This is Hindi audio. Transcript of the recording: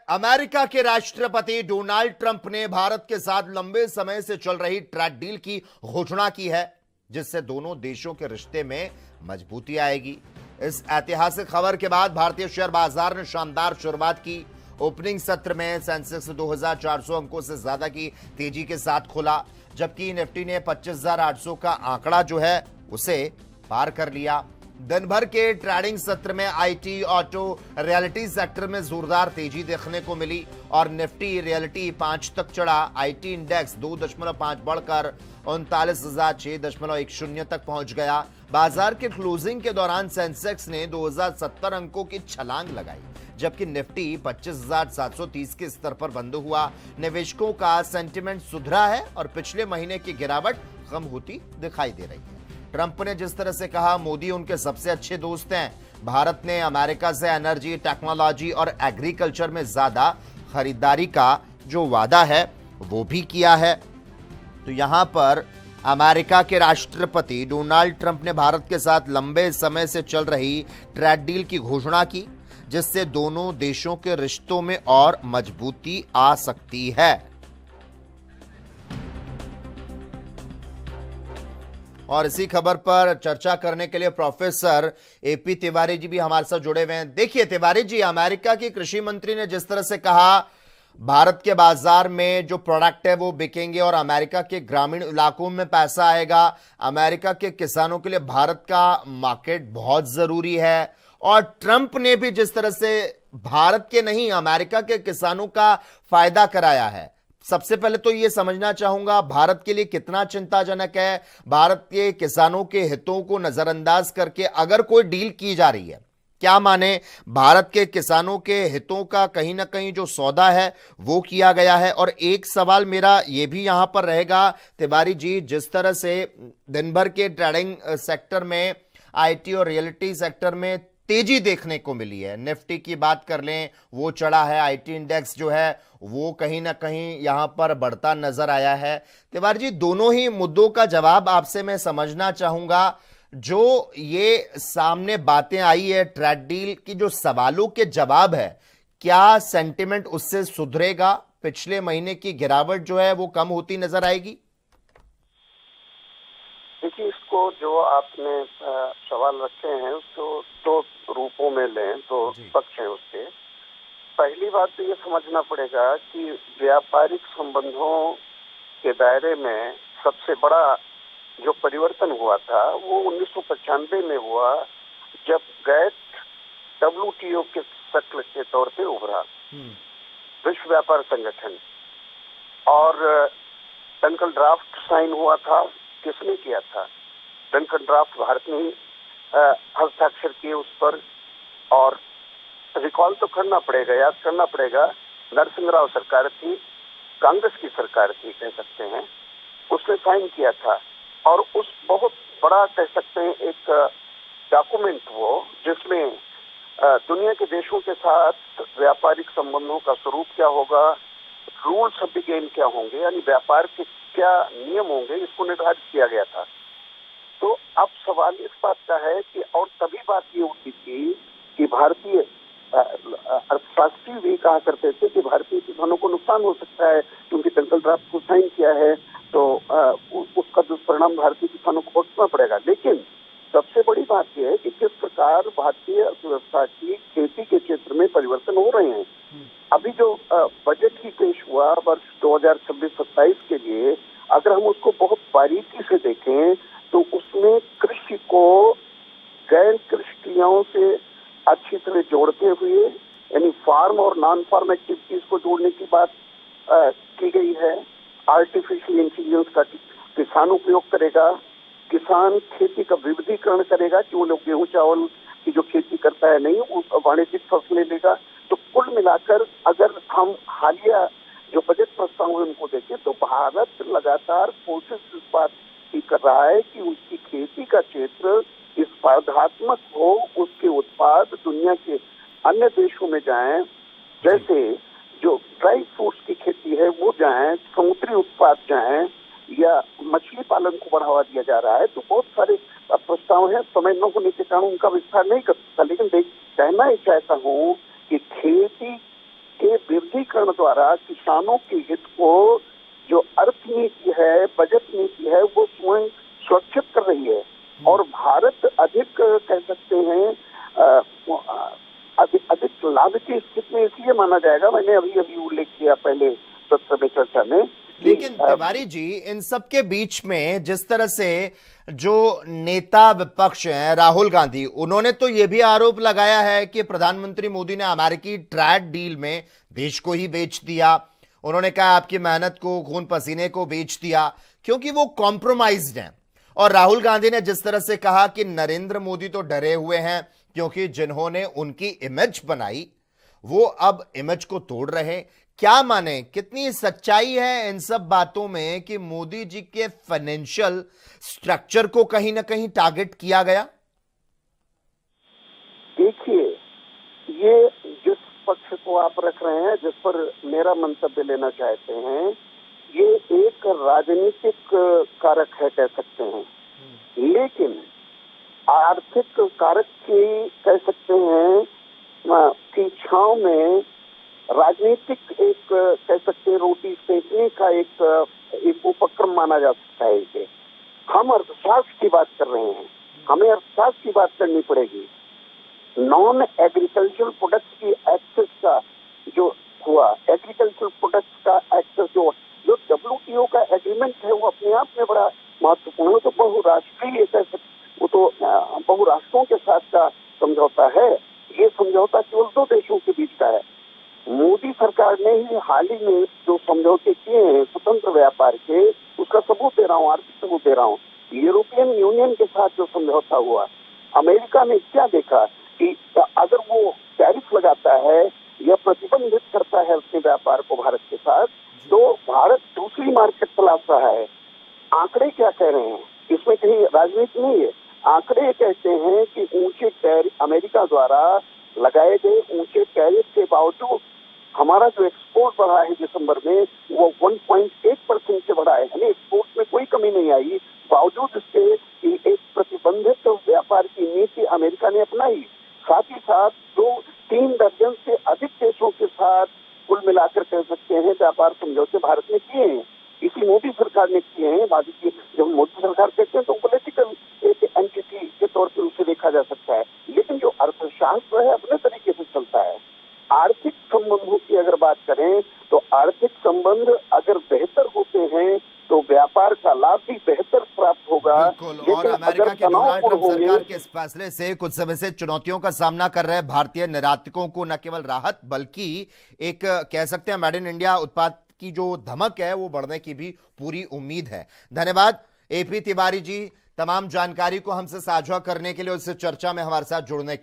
अमेरिका के राष्ट्रपति डोनाल्ड ट्रंप ने भारत के साथ लंबे समय से चल रही ट्रेड डील की घोषणा की है, जिससे दोनों देशों के रिश्ते में मजबूती आएगी। इस ऐतिहासिक खबर के बाद भारतीय शेयर बाजार ने शानदार शुरुआत की। ओपनिंग सत्र में सेंसेक्स 2400 अंकों से ज्यादा की तेजी के साथ खुला, जबकि निफ्टी ने 25,800 का आंकड़ा जो है उसे पार कर लिया। दिन भर के ट्रेडिंग सत्र में आईटी, ऑटो, रियलिटी सेक्टर में जोरदार तेजी देखने को मिली और निफ्टी रियलिटी 5 तक चढ़ा। आईटी इंडेक्स 2.5 बढ़कर 39,610 तक पहुंच गया। बाजार के क्लोजिंग के दौरान सेंसेक्स ने 2070 अंकों की छलांग लगाई, जबकि निफ्टी 25,730 के स्तर पर बंद हुआ। निवेशकों का सेंटिमेंट सुधरा है और पिछले महीने की गिरावट कम होती दिखाई दे रही है। ट्रंप ने जिस तरह से कहा, मोदी उनके सबसे अच्छे दोस्त हैं। भारत ने अमेरिका से एनर्जी, टेक्नोलॉजी और एग्रीकल्चर में ज्यादा खरीदारी का जो वादा है वो भी किया है। तो यहां पर अमेरिका के राष्ट्रपति डोनाल्ड ट्रंप ने भारत के साथ लंबे समय से चल रही ट्रेड डील की घोषणा की, जिससे दोनों देशों के रिश्तों में और मजबूती आ सकती है। और इसी खबर पर चर्चा करने के लिए प्रोफेसर एपी तिवारी जी भी हमारे साथ जुड़े हुए हैं। देखिए तिवारी जी, अमेरिका की कृषि मंत्री ने जिस तरह से कहा भारत के बाजार में जो प्रोडक्ट है वो बिकेंगे और अमेरिका के ग्रामीण इलाकों में पैसा आएगा। अमेरिका के किसानों के लिए भारत का मार्केट बहुत जरूरी है। और ट्रंप ने भी जिस तरह से भारत के नहीं अमेरिका के किसानों का फायदा कराया है। सबसे पहले तो यह समझना चाहूंगा, भारत के लिए कितना चिंताजनक है भारत के किसानों के हितों को नजरअंदाज करके अगर कोई डील की जा रही है, क्या माने भारत के किसानों के हितों का कहीं ना कहीं जो सौदा है वो किया गया है। और एक सवाल मेरा ये भी यहां पर रहेगा तिवारी जी, जिस तरह से दिन भर के ट्रेडिंग सेक्टर में आईटी और रियलिटी सेक्टर में तेजी देखने को मिली है, निफ्टी की बात कर लें वो चढ़ा है, आईटी इंडेक्स जो है वो कहीं ना कहीं यहां पर बढ़ता नजर आया है। तिवारी जी, दोनों ही मुद्दों का जवाब आपसे मैं समझना चाहूंगा। जो ये सामने बातें आई है ट्रेड डील की, जो सवालों के जवाब है, क्या सेंटिमेंट उससे सुधरेगा? पिछले महीने की गिरावट जो है वो कम होती नजर आएगी? देखिए, इसको जो आपने सवाल रखे हैं उसको दो रूपों में लें, दो पक्ष हैं उसके। पहली बात तो ये समझना पड़ेगा कि व्यापारिक संबंधों के दायरे में सबसे बड़ा जो परिवर्तन हुआ था वो 1995 में हुआ, जब गैट WTO के शक्ल के तौर पे उभरा, विश्व व्यापार संगठन। और डंकन ड्राफ्ट साइन हुआ था। किसने किया था? डंकन ड्राफ्ट भारत ने हस्ताक्षर किए उस पर। और रिकॉल तो करना पड़ेगा, याद करना पड़ेगा, नरसिंह राव सरकार थी, कांग्रेस की सरकार थी कह सकते हैं, उसने साइन किया था। और उस बहुत बड़ा कह सकते हैं एक डॉक्यूमेंट वो, जिसमें दुनिया के देशों के साथ व्यापारिक संबंधों का स्वरूप क्या होगा, रूल्स ऑफ द गेम क्या होंगे, यानी व्यापार के क्या नियम होंगे, इसको निर्धारित किया गया था। तो अब सवाल इस बात का है कि, और तभी बात ये उठी थी कि भारतीय अर्थशास्त्री भी कहा करते थे कि भारतीय किसानों को नुकसान हो सकता है क्योंकि डंकन ड्राफ्ट को साइन किया है तो उसका दुष्परिणाम भारतीय किसानों को भुगतना पड़ेगा। लेकिन सबसे बड़ी बात यह है कि किस प्रकार भारतीय अर्थव्यवस्था की खेती के क्षेत्र में परिवर्तन हो रहे हैं। अभी जो बजट ही पेश हुआ वर्ष 2026-27 के लिए, अगर हम उसको बहुत बारीकी से देखें तो उसमें कृषि को गैर कृषि क्रियाओं से अच्छी तरह जोड़ते हुए, यानी फार्म और नॉन फार्म एक्टिविटीज को जोड़ने की बात की गई है। आर्टिफिशियल इंटेलिजेंस का किसान उपयोग करेगा, किसान खेती का विविधीकरण करेगा कि वो लोग गेहूं चावल की जो खेती करता है नहीं, वो वाणिज्यिक फसलें लेगा। तो कुल मिलाकर अगर हम हालिया जो बजट प्रस्ताव है उनको देखें तो भारत लगातार कोशिश इस बात की कर रहा है कि उसकी खेती का क्षेत्र स्पर्धात्मक हो, उसके उत्पाद दुनिया के अन्य देशों में जाएं, जैसे जो ड्राई फ्रूट्स की खेती है वो जाएं, समुद्री उत्पाद जाएं, या मछली पालन को बढ़ावा दिया जा रहा है। तो बहुत सारे प्रस्ताव हैं, समय न होने के कारण उनका विस्तार नहीं कर सकता। लेकिन कहना ही चाहता हूँ कि खेती के विकेंद्रीकरण द्वारा किसानों के हित को जो अर्थ नीति है, बजट नीति है, वो स्वयं सुरक्षित कर रही है और भारत अधिक कह सकते हैं अधिक लाभ की स्थिति में इसलिए माना जाएगा। मैंने अभी उल्लेख किया पहले सत्र में चर्चा में। लेकिन तिवारी जी, इन सब के बीच में जिस तरह से जो नेता विपक्ष हैं राहुल गांधी, उन्होंने तो यह भी आरोप लगाया है कि प्रधानमंत्री मोदी ने अमेरिकी ट्रेड डील में देश को ही बेच दिया। उन्होंने कहा आपकी मेहनत को, खून पसीने को बेच दिया क्योंकि वो कॉम्प्रोमाइज्ड हैं। और राहुल गांधी ने जिस तरह से कहा कि नरेंद्र मोदी तो डरे हुए हैं क्योंकि जिन्होंने उनकी इमेज बनाई वो अब इमेज को तोड़ रहे। क्या माने, कितनी सच्चाई है इन सब बातों में कि मोदी जी के फाइनेंशियल स्ट्रक्चर को कहीं ना कहीं टारगेट किया गया? देखिए, ये जिस पक्ष को आप रख रहे हैं, जिस पर मेरा मंतव्य लेना चाहते हैं, ये एक राजनीतिक कारक है कह सकते हैं, लेकिन आर्थिक कारक की कह सकते हैं की छांव में राजनीतिक एक कह सकते हैं रोटी सेकने का एक उपक्रम माना जा सकता है इसे। हम अर्थशास्त्र की बात कर रहे हैं, हमें अर्थशास्त्र की बात करनी पड़ेगी। नॉन एग्रीकल्चरल प्रोडक्ट्स की एक्सेस का जो हुआ, एग्रीकल्चरल प्रोडक्ट्स का एक्सेस जो WTO का एग्रीमेंट है, वो अपने आप में बड़ा महत्वपूर्ण है। तो बहुराष्ट्रीय वो तो बहुराष्ट्रों के साथ का समझौता है। ये समझौता केवल 2 देशों के बीच का है। मोदी सरकार ने ही हाल ही में जो समझौते किए हैं स्वतंत्र व्यापार के, उसका सबूत दे रहा हूँ, आर्थिक सबूत दे रहा हूँ। यूरोपियन यूनियन के साथ जो समझौता हुआ, अमेरिका ने क्या देखा कि अगर वो टैरिफ लगाता है या प्रतिबंधित करता है अपने व्यापार को भारत के साथ, तो भारत दूसरी मार्केट तलाश रहा है। आंकड़े क्या कह रहे हैं, इसमें कहीं राजनीति नहीं है। आंकड़े कहते हैं कि ऊंचे टैरिफ अमेरिका द्वारा लगाए गए ऊंचे टैरिफ के बावजूद हमारा जो एक्सपोर्ट बढ़ा है दिसंबर में, वो 1.8% से बढ़ा है। यानी एक्सपोर्ट में कोई कमी नहीं आई, बावजूद इसके कि एक प्रतिबंधित व्यापार की नीति अमेरिका ने अपनाई। साथ ही साथ 2-3 दर्जन से अधिक देशों के साथ कुल मिलाकर कह सकते हैं व्यापार समझौते भारत ने किए हैं। इसी मोदी सरकार ने किए हैं। जब मोदी सरकार कहते हैं तो पॉलिटिकल एक एंटिटी के तौर पर उसे देखा जा सकता है, लेकिन जो अर्थशास्त्र है अपने तरीके से चलता है। आर्थिक संबंधों की अगर बात करें तो आर्थिक संबंध अगर बेहतर होते हैं तो व्यापार का लाभ भी बेहतर प्राप्त होगा। बिल्कुल। और अमेरिका के डोनाल्ड ट्रंप सरकार के इस फैसले से कुछ समय से चुनौतियों का सामना कर रहे भारतीय निर्यातकों को न केवल राहत बल्कि एक कह सकते हैं मेड इन इंडिया उत्पाद की जो धमक है वो बढ़ने की भी पूरी उम्मीद है। धन्यवाद AP तिवारी जी, तमाम जानकारी को हमसे साझा करने के लिए और इस चर्चा में हमारे साथ जुड़ने के